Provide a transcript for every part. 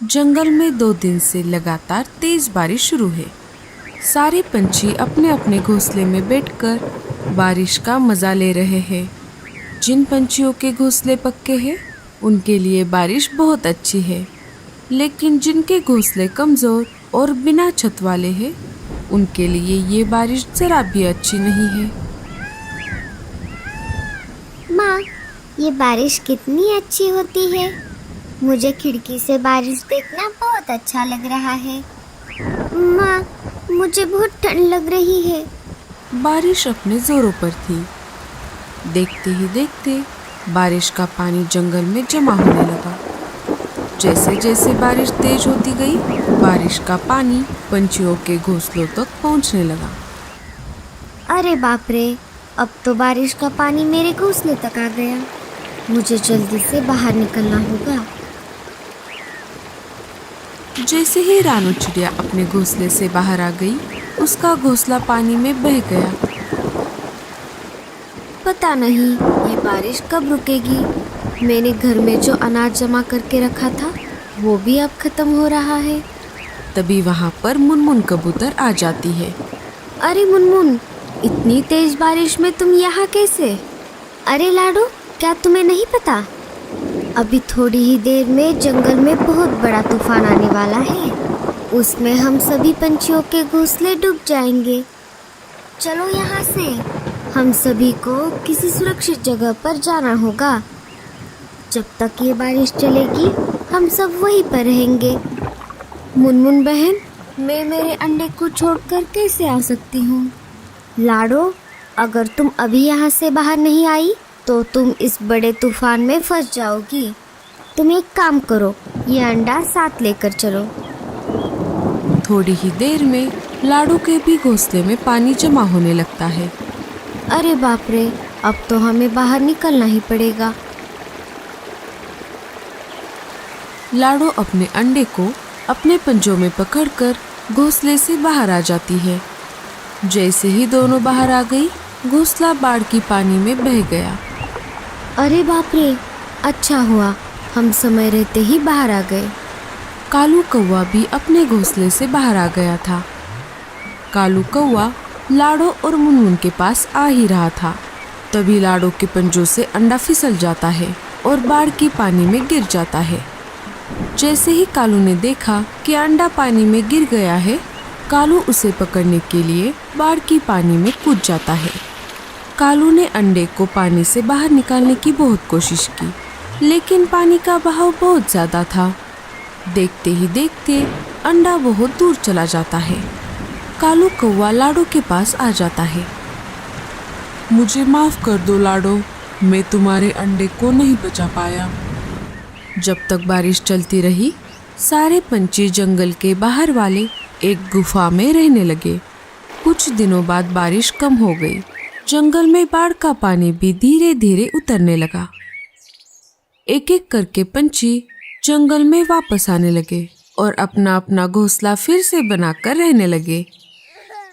जंगल में 2 दिन से लगातार तेज बारिश शुरू है। सारे पंछी अपने अपने घोंसले में बैठकर बारिश का मजा ले रहे हैं। जिन पंछियों के घोंसले पक्के हैं उनके लिए बारिश बहुत अच्छी है, लेकिन जिनके घोंसले कमजोर और बिना छत वाले हैं उनके लिए ये बारिश जरा भी अच्छी नहीं है। माँ, ये बारिश कितनी अच्छी होती है। मुझे खिड़की से बारिश देखना बहुत अच्छा लग रहा है। माँ, मुझे बहुत ठंड लग रही है। बारिश अपने जोरों पर थी। देखते ही देखते बारिश का पानी जंगल में जमा होने लगा। जैसे जैसे बारिश तेज होती गई, बारिश का पानी पंछियों के घोंसलों तक पहुंचने लगा। अरे बाप रे, अब तो बारिश का पानी मेरे घोंसले तक आ गया। मुझे जल्दी से बाहर निकलना होगा। जैसे ही रानू चिड़िया अपने घोंसले से बाहर आ गई, उसका घोंसला पानी में बह गया। पता नहीं ये बारिश कब रुकेगी। मैंने घर में जो अनाज जमा करके रखा था वो भी अब खत्म हो रहा है। तभी वहाँ पर मुनमुन कबूतर आ जाती है। अरे मुनमुन, इतनी तेज बारिश में तुम यहाँ कैसे? अरे लाडो, क्या तुम्हें नहीं पता? अभी थोड़ी ही देर में जंगल में बहुत बड़ा तूफान आने वाला है। उसमें हम सभी पंछियों के घोंसले डूब जाएंगे। चलो यहाँ से, हम सभी को किसी सुरक्षित जगह पर जाना होगा। जब तक ये बारिश चलेगी हम सब वहीं पर रहेंगे। मुनमुन बहन, मैं मेरे अंडे को छोड़कर कैसे आ सकती हूँ? लाडो, अगर तुम अभी यहाँ से बाहर नहीं आई तो तुम इस बड़े तूफान में फंस जाओगी। तुम एक काम करो, ये अंडा साथ लेकर चलो। थोड़ी ही देर में लाडू के भी घोंसले में पानी जमा होने लगता है। अरे बाप रे, अब तो हमें बाहर निकलना ही पड़ेगा। लाडो अपने अंडे को अपने पंजों में पकड़कर घोंसले से बाहर आ जाती है। जैसे ही दोनों बाहर आ गई, घोंसला बाढ़ की पानी में बह गया। अरे बाप रे, अच्छा हुआ हम समय रहते ही बाहर आ गए। कालू कौवा भी अपने घोंसले से बाहर आ गया था। कालू कौवा लाडो और मुनमुन के पास आ ही रहा था। तभी लाडो के पंजों से अंडा फिसल जाता है और बाढ़ की पानी में गिर जाता है। जैसे ही कालू ने देखा कि अंडा पानी में गिर गया है, कालू उसे पकड़ने के लिए बाढ़ की पानी में कूद जाता है। कालू ने अंडे को पानी से बाहर निकालने की बहुत कोशिश की, लेकिन पानी का बहाव बहुत ज़्यादा था। देखते ही देखते अंडा बहुत दूर चला जाता है। कालू कौवा लाडो के पास आ जाता है। मुझे माफ कर दो लाडो, मैं तुम्हारे अंडे को नहीं बचा पाया। जब तक बारिश चलती रही, सारे पंछी जंगल के बाहर वाले एक गुफा में रहने लगे। कुछ दिनों बाद बारिश कम हो गई। जंगल में बाढ़ का पानी भी धीरे धीरे उतरने लगा। एक एक करके पंछी जंगल में वापस आने लगे और अपना अपना घोंसला फिर से बनाकर रहने लगे।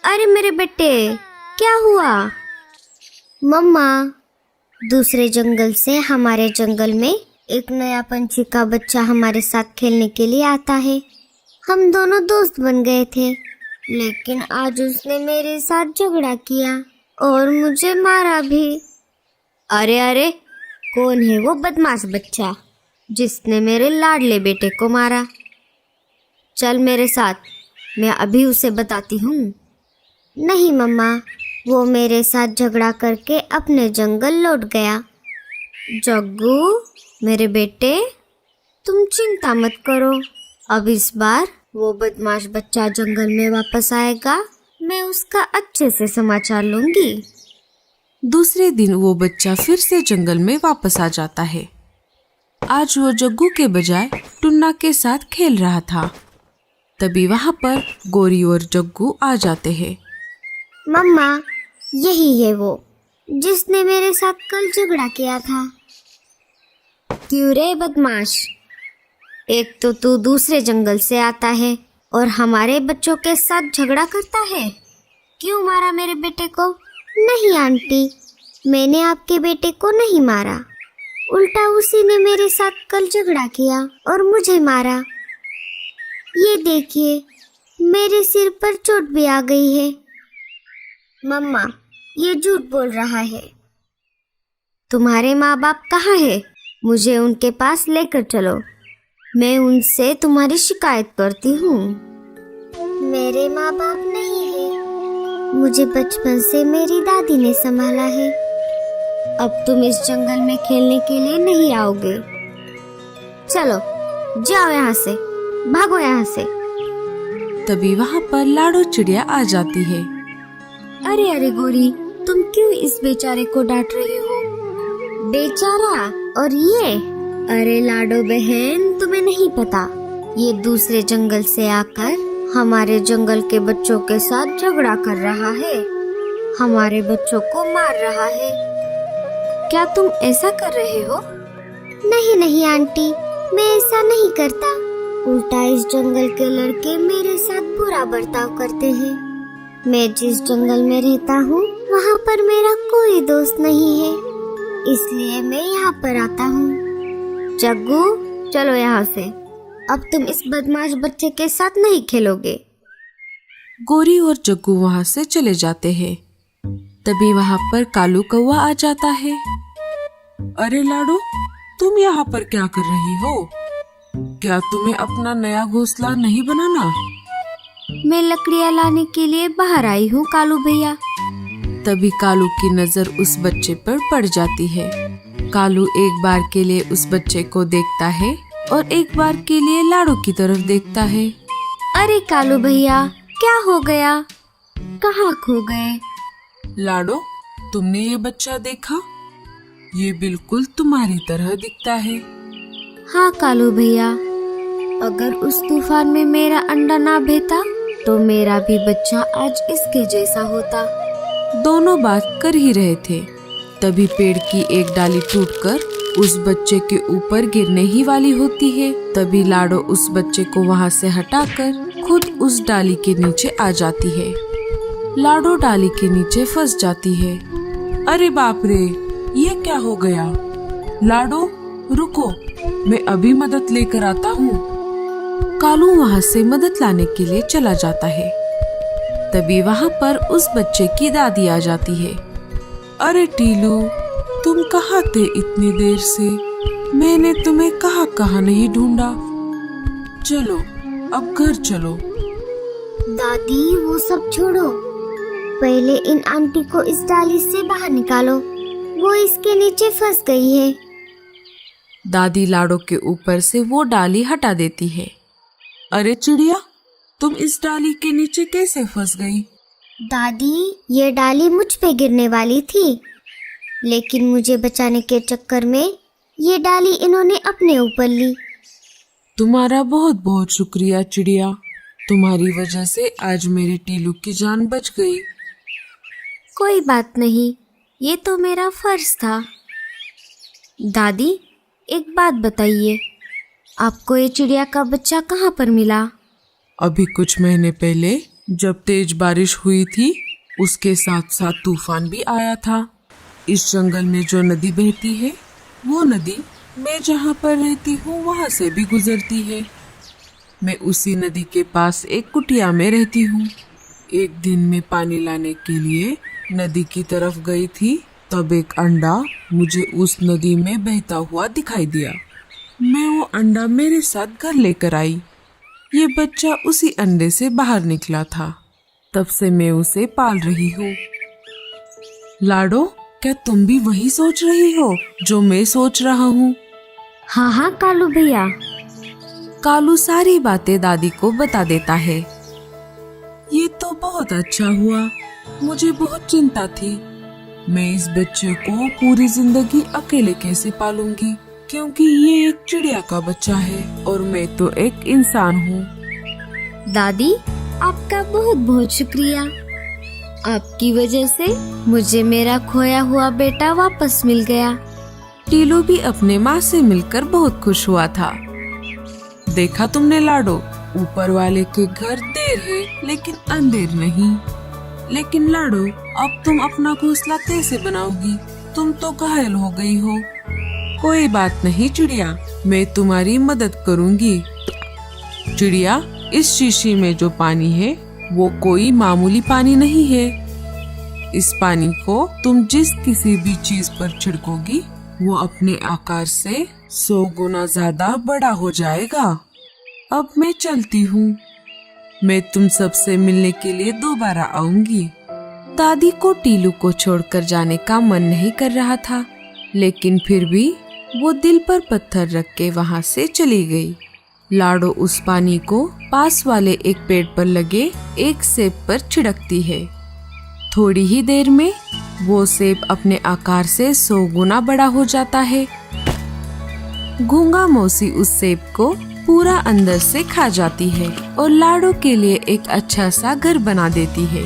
अरे मेरे बेटे, क्या हुआ? मम्मा, दूसरे जंगल से हमारे जंगल में एक नया पंछी का बच्चा हमारे साथ खेलने के लिए आता है। हम दोनों दोस्त बन गए थे, लेकिन आज उसने मेरे साथ झगड़ा किया और मुझे मारा भी। अरे अरे, कौन है वो बदमाश बच्चा जिसने मेरे लाडले बेटे को मारा? चल मेरे साथ, मैं अभी उसे बताती हूँ। नहीं मम्मा, वो मेरे साथ झगड़ा करके अपने जंगल लौट गया। जग्गू मेरे बेटे, तुम चिंता मत करो। अब इस बार वो बदमाश बच्चा जंगल में वापस आएगा। मैं उसका अच्छे से समाचार लूंगी। दूसरे दिन वो बच्चा फिर से जंगल में वापस आ जाता है। आज वो जग्गू के बजाय टुन्ना के साथ खेल रहा था। तभी वहाँ पर गोरी और जग्गू आ जाते हैं। मम्मा, यही है वो जिसने मेरे साथ कल झगड़ा किया था। क्यों रे बदमाश, एक तो तू दूसरे जंगल से आता है और हमारे बच्चों के साथ झगड़ा करता है। क्यों मारा मेरे बेटे को? नहीं आंटी, मैंने आपके बेटे को नहीं मारा। उल्टा उसी ने मेरे साथ कल झगड़ा किया और मुझे मारा। ये देखिए, मेरे सिर पर चोट भी आ गई है। मम्मा, ये झूठ बोल रहा है। तुम्हारे माँ बाप कहाँ है? मुझे उनके पास लेकर चलो, मैं उनसे तुम्हारी शिकायत करती हूँ। मेरे माँ बाप नहीं है, मुझे बचपन से मेरी दादी ने संभाला है। अब तुम इस जंगल में खेलने के लिए नहीं आओगे। चलो जाओ यहाँ से, भागो यहाँ से। तभी वहाँ पर लाडो चिड़िया आ जाती है। अरे अरे गोरी, तुम क्यों इस बेचारे को डांट रही हो? बेचारा और ये? अरे लाडो बहन, तुम्हें नहीं पता, ये दूसरे जंगल से आकर हमारे जंगल के बच्चों के साथ झगड़ा कर रहा है, हमारे बच्चों को मार रहा है। क्या तुम ऐसा कर रहे हो? नहीं नहीं आंटी, मैं ऐसा नहीं करता। उल्टा इस जंगल के लड़के मेरे साथ बुरा बर्ताव करते हैं। मैं जिस जंगल में रहता हूँ वहाँ पर मेरा कोई दोस्त नहीं है, इसलिए मैं यहाँ पर आता हूँ। जग्गू, चलो यहाँ से, अब तुम इस बदमाश बच्चे के साथ नहीं खेलोगे। गोरी और जग्गू वहाँ से चले जाते हैं। तभी वहाँ पर कालू कौवा आ जाता है। अरे लाडो, तुम यहाँ पर क्या कर रही हो? क्या तुम्हें अपना नया घोंसला नहीं बनाना? मैं लकड़ियाँ लाने के लिए बाहर आई हूँ कालू भैया। तभी कालू की नजर उस बच्चे पर पड़ जाती है। कालू एक बार के लिए उस बच्चे को देखता है और एक बार के लिए लाडो की तरफ देखता है। अरे कालू भैया, क्या हो गया? कहाँ खो गए? लाडो, तुमने ये बच्चा देखा? ये बिल्कुल तुम्हारी तरह दिखता है। हाँ कालू भैया, अगर उस तूफान में मेरा अंडा ना भेता तो मेरा भी बच्चा आज इसके जैसा होता। दोनों बात कर ही रहे थे, तभी पेड़ की एक डाली टूटकर उस बच्चे के ऊपर गिरने ही वाली होती है। तभी लाडो उस बच्चे को वहाँ से हटाकर खुद उस डाली के नीचे आ जाती है। लाडो डाली के नीचे फंस जाती है। अरे बाप रे, ये क्या हो गया? लाडो रुको, मैं अभी मदद लेकर आता हूँ। कालू वहाँ से मदद लाने के लिए चला जाता है। तभी वहाँ पर उस बच्चे की दादी आ जाती है। अरे टीलू, तुम कहाँ थे इतनी देर से? मैंने तुम्हें कहाँ कहाँ नहीं ढूंढा। चलो अब घर चलो। दादी, वो सब छोड़ो, पहले इन आंटी को इस डाली से बाहर निकालो, वो इसके नीचे फंस गई है। दादी लाडो के ऊपर से वो डाली हटा देती है। अरे चिड़िया, तुम इस डाली के नीचे कैसे फंस गई? दादी, ये डाली मुझ पे गिरने वाली थी, लेकिन मुझे बचाने के चक्कर में ये डाली इन्होंने अपने ऊपर ली। तुम्हारा बहुत बहुत शुक्रिया चिड़िया, तुम्हारी वजह से आज मेरे टीलू की जान बच गई। कोई बात नहीं, ये तो मेरा फर्ज था। दादी, एक बात बताइए, आपको ये चिड़िया का बच्चा कहाँ पर मिला? अभी कुछ महीने पहले जब तेज बारिश हुई थी, उसके साथ साथ तूफान भी आया था। इस जंगल में जो नदी बहती है, वो नदी मैं जहाँ पर रहती हूँ वहाँ से भी गुजरती है। मैं उसी नदी के पास एक कुटिया में रहती हूँ। एक दिन मैं पानी लाने के लिए नदी की तरफ गई थी, तब एक अंडा मुझे उस नदी में बहता हुआ दिखाई दिया। मैं वो अंडा मेरे साथ घर लेकर आई। ये बच्चा उसी अंडे से बाहर निकला था, तब से मैं उसे पाल रही हूँ। लाडो, क्या तुम भी वही सोच रही हो जो मैं सोच रहा हूँ? हाँ हाँ कालू भैया। कालू सारी बातें दादी को बता देता है। ये तो बहुत अच्छा हुआ, मुझे बहुत चिंता थी। मैं इस बच्चे को पूरी जिंदगी अकेले कैसे पालूंगी, क्योंकि ये एक चिड़िया का बच्चा है और मैं तो एक इंसान हूँ। दादी, आपका बहुत बहुत शुक्रिया। आपकी वजह से मुझे मेरा खोया हुआ बेटा वापस मिल गया। टीलू भी अपने माँ से मिलकर बहुत खुश हुआ था। देखा तुमने लाडो, ऊपर वाले के घर देर है लेकिन अंधेर नहीं। लेकिन लाडो, अब तुम अपना घोंसला कैसे बनाओगी? तुम तो घायल हो गई हो। कोई बात नहीं चिड़िया, मैं तुम्हारी मदद करूंगी। चिड़िया, इस शीशी में जो पानी है वो कोई मामूली पानी नहीं है। इस पानी को तुम जिस किसी भी चीज पर छिड़कोगी वो अपने आकार से 100 गुना ज्यादा बड़ा हो जाएगा। अब मैं चलती हूँ। मैं तुम सबसे मिलने के लिए दोबारा आऊंगी। दादी को टीलू को छोड़कर जाने का मन नहीं कर रहा था, लेकिन फिर भी वो दिल पर पत्थर रख के वहाँ से चली गई। लाडो उस पानी को पास वाले एक पेड़ पर लगे एक सेब पर छिड़कती है। थोड़ी ही देर में वो सेब अपने आकार से 100 गुना बड़ा हो जाता है। गूंगा मौसी उस सेब को पूरा अंदर से खा जाती है और लाडो के लिए एक अच्छा सा घर बना देती है।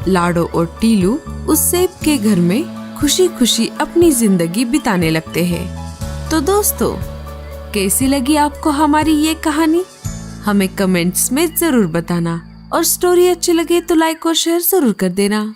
लाडो और टीलू उस सेब के घर में खुशी खुशी अपनी जिंदगी बिताने लगते हैं। तो दोस्तों, कैसी लगी आपको हमारी ये कहानी? हमें कमेंट्स में जरूर बताना और स्टोरी अच्छी लगे तो लाइक और शेयर जरूर कर देना।